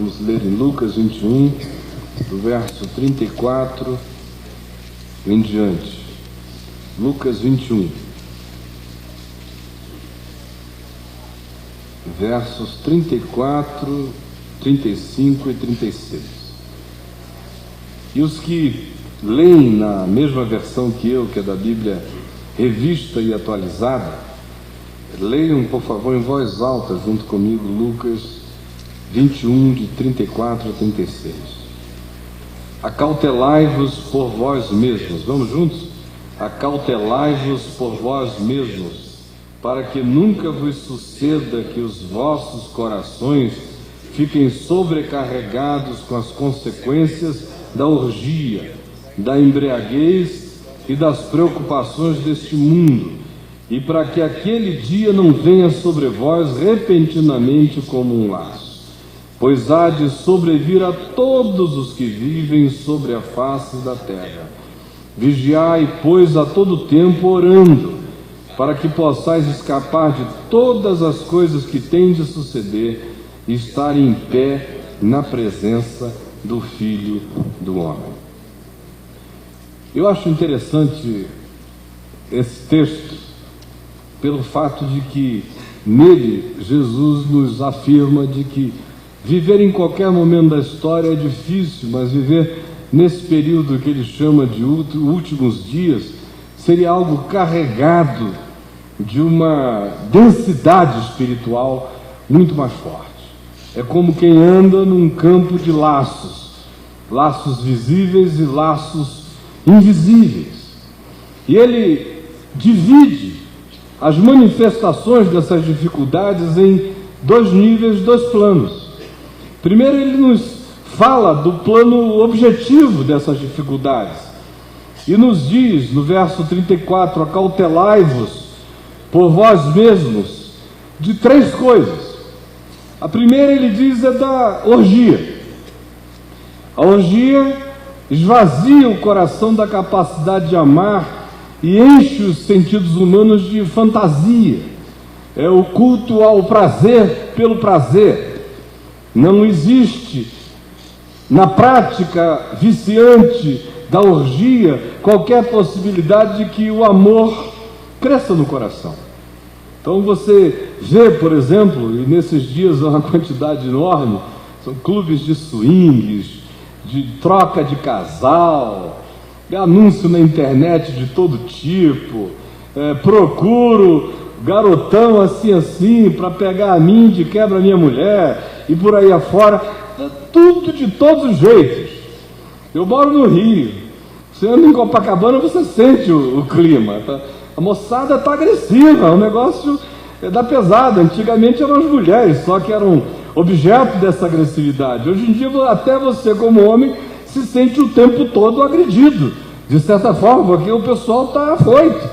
Vamos ler em Lucas 21, do verso 34 em diante. Lucas 21, versos 34, 35 e 36. E os que leem na mesma versão que eu, que é da Bíblia Revista e Atualizada, leiam, por favor, em voz alta, junto comigo, Lucas 21, de 34 a 36. Acautelai-vos por vós mesmos. Vamos juntos? Acautelai-vos por vós mesmos, para que nunca vos suceda que os vossos corações fiquem sobrecarregados com as consequências da orgia, da embriaguez e das preocupações deste mundo, e para que aquele dia não venha sobre vós repentinamente como um laço, pois há de sobrevir a todos os que vivem sobre a face da terra. Vigiai, pois, a todo tempo orando, para que possais escapar de todas as coisas que têm de suceder e estar em pé na presença do Filho do Homem. Eu acho interessante esse texto pelo fato de que nele Jesus nos afirma de que viver em qualquer momento da história é difícil, mas viver nesse período que ele chama de últimos dias seria algo carregado de uma densidade espiritual muito mais forte. É como quem anda num campo de laços, laços visíveis e laços invisíveis. E ele divide as manifestações dessas dificuldades em dois níveis, dois planos. Primeiro, ele nos fala do plano objetivo dessas dificuldades e nos diz, no verso 34, acautelai-vos por vós mesmos de três coisas. A primeira, ele diz, é da orgia. A orgia esvazia o coração da capacidade de amar e enche os sentidos humanos de fantasia. É o culto ao prazer pelo prazer. Não existe, na prática viciante da orgia, qualquer possibilidade de que o amor cresça no coração. Então você vê, por exemplo, e nesses dias há uma quantidade enorme, são clubes de swings, de troca de casal, anúncio na internet de todo tipo, procuro garotão assim para pegar a mim de quebra minha mulher e por aí afora, tudo de todos os jeitos. Eu moro no Rio, você anda em Copacabana, você sente o clima, tá? A moçada está agressiva, o negócio dá pesado. Antigamente eram as mulheres só que eram objeto dessa agressividade. Hoje em dia até você como homem se sente o tempo todo agredido, de certa forma, porque o pessoal está afoito.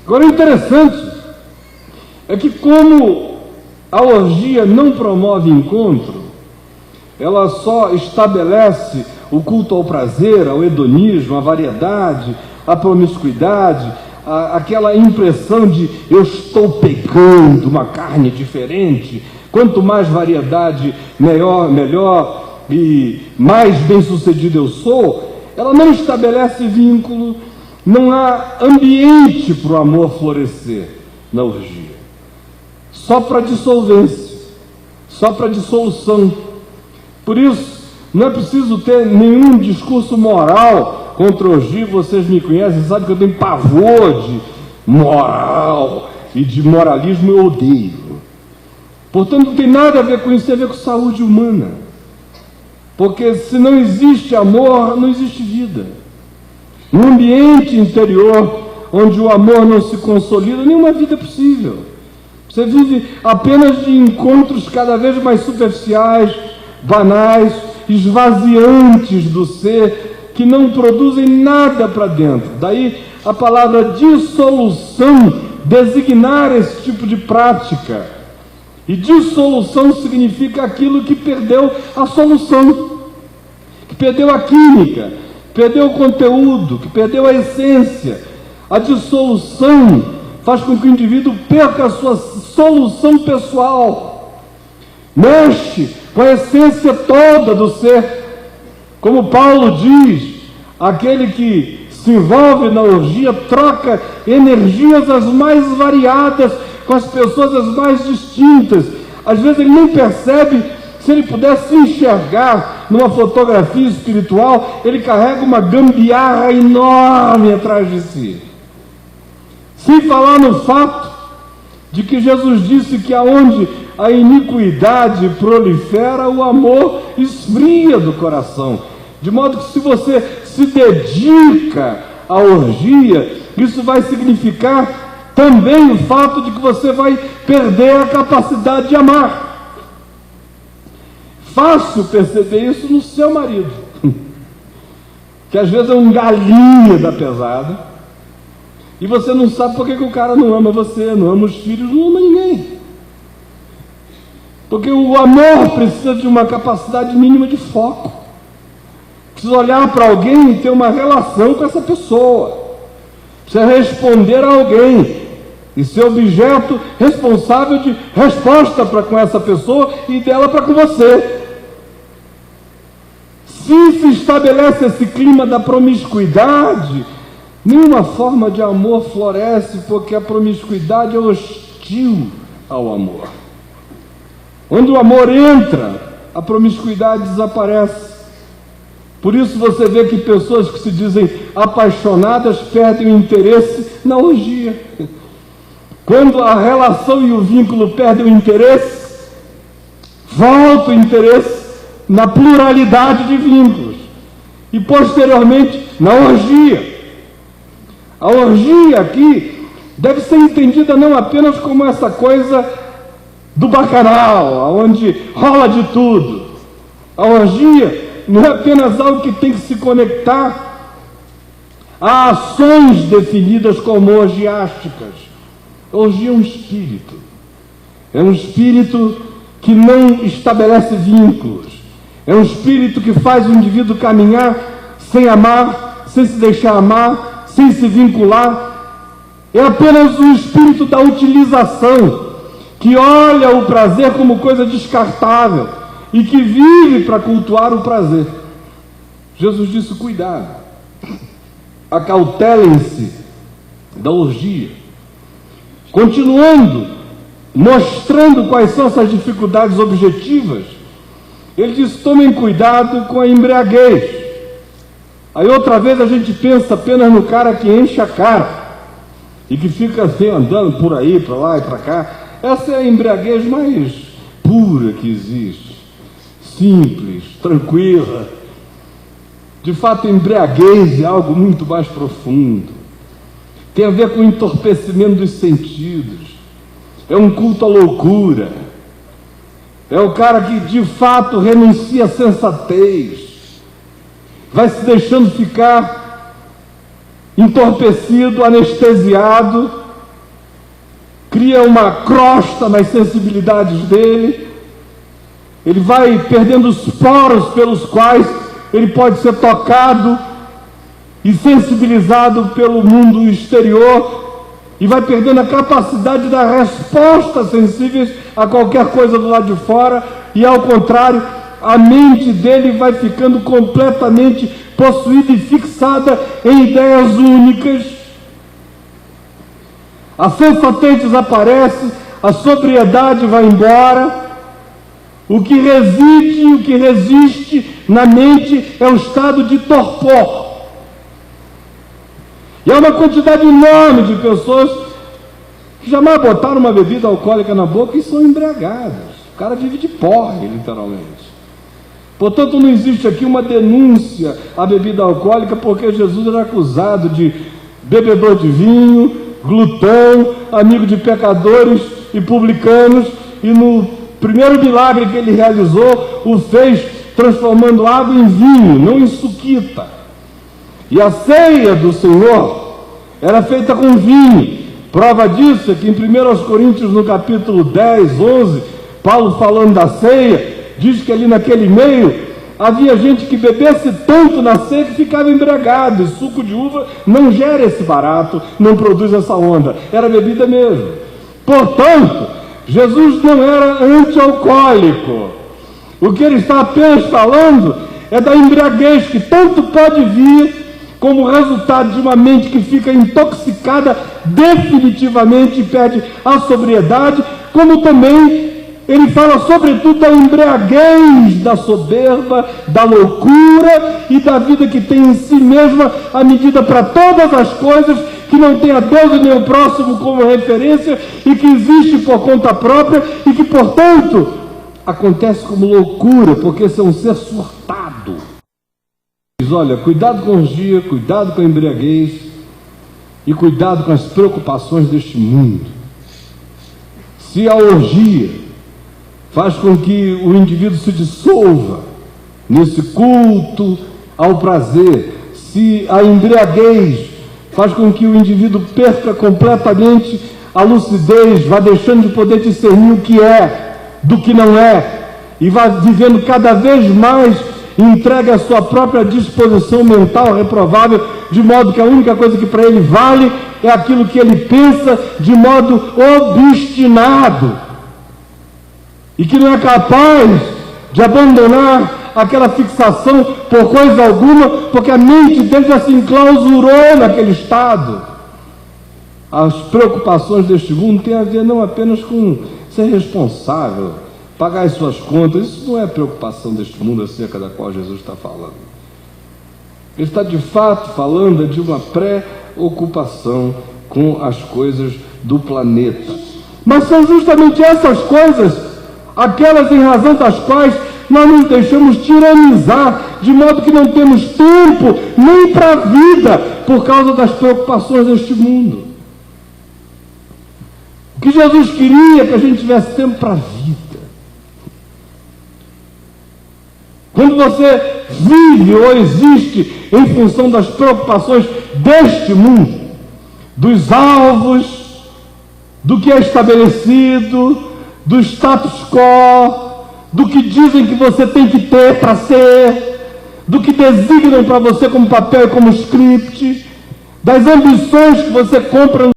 Agora, o interessante é que como a orgia não promove encontro, ela só estabelece o culto ao prazer, ao hedonismo, à variedade, à promiscuidade, aquela impressão de eu estou pegando uma carne diferente. Quanto mais variedade, melhor e mais bem sucedido eu sou. Ela não estabelece vínculo, não há ambiente para o amor florescer na orgia. Só para dissolvência, só para dissolução. Por isso, não é preciso ter nenhum discurso moral contra a orgia. Vocês me conhecem, sabem que eu tenho pavor de moral e de moralismo, eu odeio. Portanto, não tem nada a ver com isso, tem a ver com saúde humana. Porque se não existe amor, não existe vida. No ambiente interior, onde o amor não se consolida, nenhuma vida é possível. Você vive apenas de encontros cada vez mais superficiais, banais, esvaziantes do ser, que não produzem nada para dentro. Daí a palavra dissolução designar esse tipo de prática. E dissolução significa aquilo que perdeu a solução, que perdeu a química, perdeu o conteúdo, que perdeu a essência. A dissolução faz com que o indivíduo perca a sua solução pessoal. mexe com a essência toda do ser. Como Paulo diz, aquele que se envolve na orgia troca energias as mais variadas com as pessoas as mais distintas. Às vezes ele nem percebe. Se ele pudesse se enxergar numa fotografia espiritual, ele carrega uma gambiarra enorme atrás de si. Sem falar no fato de que Jesus disse que aonde a iniquidade prolifera, o amor esfria do coração. De modo que se você se dedica à orgia, isso vai significar também o fato de que você vai perder a capacidade de amar. Fácil perceber isso no seu marido, que às vezes é um galinha da pesada, e você não sabe por que o cara não ama você, não ama os filhos, não ama ninguém. Porque o amor precisa de uma capacidade mínima de foco. Precisa olhar para alguém e ter uma relação com essa pessoa. Precisa responder a alguém e ser objeto responsável de resposta para com essa pessoa e dela para com você. Se estabelece esse clima da promiscuidade, nenhuma forma de amor floresce, porque a promiscuidade é hostil ao amor. Onde o amor entra, a promiscuidade desaparece. Por isso você vê que pessoas que se dizem apaixonadas perdem o interesse na orgia. Quando a relação e o vínculo perdem o interesse, volta o interesse na pluralidade de vínculos e posteriormente na orgia. A orgia aqui deve ser entendida não apenas como essa coisa do bacanal, onde rola de tudo. A orgia não é apenas algo que tem que se conectar a ações definidas como orgiásticas. A orgia é um espírito. É um espírito que não estabelece vínculos. É um espírito que faz o indivíduo caminhar sem amar, sem se deixar amar, sem se vincular. É apenas um espírito da utilização, que olha o prazer como coisa descartável e que vive para cultuar o prazer. Jesus disse: cuidado, acautelem-se da orgia. Continuando, mostrando quais são essas dificuldades objetivas, ele diz: tomem cuidado com a embriaguez. Aí outra vez a gente pensa apenas no cara que enche a cara e que fica assim andando por aí, para lá e para cá. Essa é a embriaguez mais pura que existe, simples, tranquila. De fato, a embriaguez é algo muito mais profundo. Tem a ver com o entorpecimento dos sentidos. É um culto à loucura. É o cara que de fato renuncia à sensatez, vai se deixando ficar entorpecido, anestesiado, cria uma crosta nas sensibilidades dele, ele vai perdendo os poros pelos quais ele pode ser tocado e sensibilizado pelo mundo exterior, e vai perdendo a capacidade de dar respostas sensíveis a qualquer coisa do lado de fora, e ao contrário, a mente dele vai ficando completamente possuída e fixada em ideias únicas. A sensatez desaparece, a sobriedade vai embora. O que reside e o que resiste na mente é o estado de torpor. E há uma quantidade enorme de pessoas que jamais botaram uma bebida alcoólica na boca e são embriagadas. O cara vive de porre, literalmente. Portanto, não existe aqui uma denúncia à bebida alcoólica, porque Jesus era acusado de bebedor de vinho, glutão, amigo de pecadores e publicanos, e no primeiro milagre que ele realizou, o fez transformando água em vinho, não em suquita. E a ceia do Senhor era feita com vinho. Prova disso é que em 1 Coríntios, no capítulo 10, 11, Paulo, falando da ceia, diz que ali naquele meio havia gente que bebesse tanto na ceia que ficava embriagado, e suco de uva não gera esse barato, não produz essa onda, era bebida mesmo. Portanto, Jesus não era anti-alcoólico. O que ele está apenas falando é da embriaguez, que tanto pode vir como resultado de uma mente que fica intoxicada definitivamente e perde a sobriedade, como também ele fala sobretudo da embriaguez, da soberba, da loucura e da vida que tem em si mesma a medida para todas as coisas, que não tem a Deus e nem o próximo como referência e que existe por conta própria e que, portanto, acontece como loucura, porque esse é um ser surtado. Diz, olha, cuidado com os dias, cuidado com a embriaguez e cuidado com as preocupações deste mundo. Se a orgia faz com que o indivíduo se dissolva nesse culto ao prazer, se a embriaguez faz com que o indivíduo perca completamente a lucidez, vá deixando de poder discernir o que é do que não é, e vá vivendo cada vez mais entregue à sua própria disposição mental reprovável, de modo que a única coisa que para ele vale é aquilo que ele pensa de modo obstinado, e que não é capaz de abandonar aquela fixação por coisa alguma, porque a mente dele já se enclausurou naquele estado. As preocupações deste mundo têm a ver não apenas com ser responsável, pagar as suas contas. Isso não é a preocupação deste mundo acerca da qual Jesus está falando. Ele está de fato falando de uma preocupação com as coisas do planeta. Mas são justamente essas coisas, aquelas em razão das quais nós nos deixamos tiranizar, de modo que não temos tempo nem para a vida, por causa das preocupações deste mundo. O que Jesus queria é que a gente tivesse tempo para a vida. Quando você vive ou existe em função das preocupações deste mundo, dos alvos, do que é estabelecido, do status quo, do que dizem que você tem que ter para ser, do que designam para você como papel e como script, das ambições que você compra